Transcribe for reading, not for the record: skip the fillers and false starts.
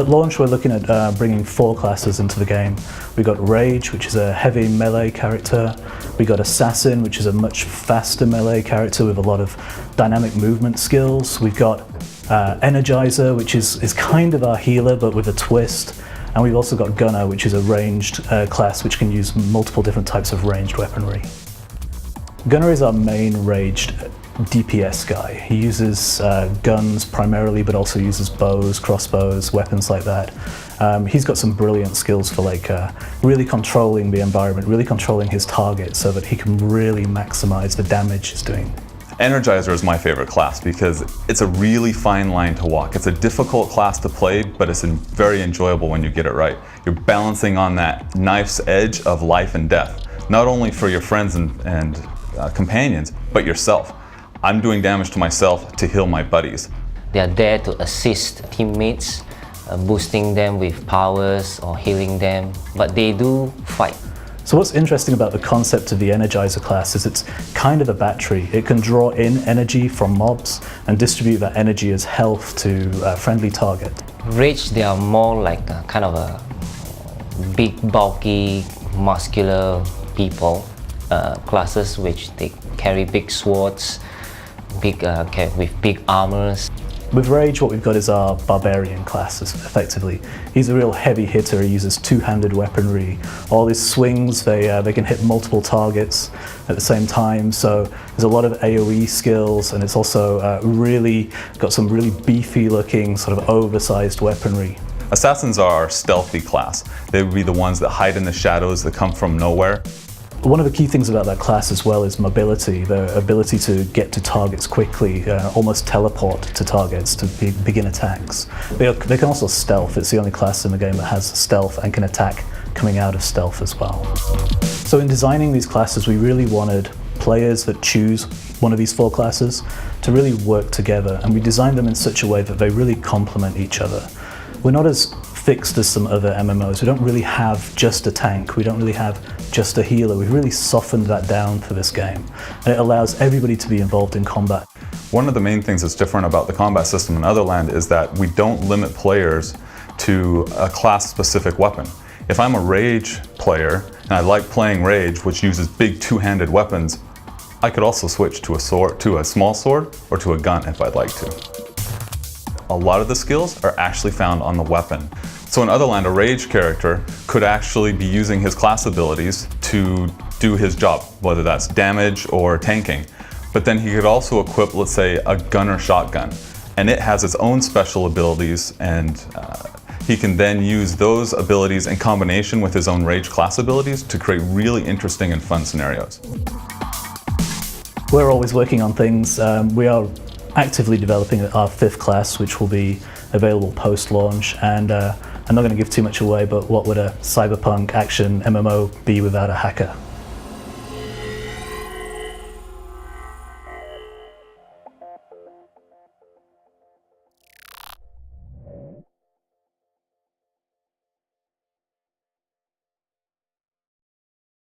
At launch, we're looking at bringing 4 classes into the game. We've got Rage, which is a heavy melee character. We've got Assassin, which is a much faster melee character with a lot of dynamic movement skills. We've got Energizer, which is kind of our healer, but with a twist. And we've also got Gunner, which is a ranged class which can use multiple different types of ranged weaponry. Gunner is our main ranged DPS guy. He uses guns primarily, but also uses bows, crossbows, weapons like that. He's got some brilliant skills for really controlling the environment, really controlling his target so that he can really maximize the damage he's doing. Energizer is my favorite class because it's a really fine line to walk. It's a difficult class to play, but it's very enjoyable when you get it right. You're balancing on that knife's edge of life and death, not only for your friends and companions, but yourself. I'm doing damage to myself to heal my buddies. They are there to assist teammates, boosting them with powers or healing them, but they do fight. So what's interesting about the concept of the Energizer class is it's kind of a battery. It can draw in energy from mobs and distribute that energy as health to a friendly target. Rage, they are more like a kind of a big, bulky, muscular people, classes which they carry big swords, with big armors. With Rage, what we've got is our Barbarian class, effectively. He's a real heavy hitter. He uses two-handed weaponry. All his swings, they can hit multiple targets at the same time, so there's a lot of AoE skills, and it's also really got some really beefy-looking, sort of oversized weaponry. Assassins are our stealthy class. They would be the ones that hide in the shadows, that come from nowhere. One of the key things about that class as well is mobility, the ability to get to targets quickly, almost teleport to targets to begin attacks. They can also stealth. It's the only class in the game that has stealth and can attack coming out of stealth as well. So in designing these classes, we really wanted players that choose one of these 4 classes to really work together, and we designed them in such a way that they really complement each other. We're not as fixed as some other MMOs. We don't really have just a tank. We don't really have just a healer. We've really softened that down for this game. And it allows everybody to be involved in combat. One of the main things that's different about the combat system in Otherland is that we don't limit players to a class-specific weapon. If I'm a Rage player and I like playing Rage, which uses big two-handed weapons, I could also switch to a small sword or to a gun if I'd like to. A lot of the skills are actually found on the weapon. So in Otherland, a Rage character could actually be using his class abilities to do his job, whether that's damage or tanking. But then he could also equip, let's say, a gunner shotgun, and it has its own special abilities, and he can then use those abilities in combination with his own Rage class abilities to create really interesting and fun scenarios. We're always working on things. We are actively developing our 5th class, which will be available post-launch, and I'm not going to give too much away, but what would a cyberpunk action MMO be without a hacker?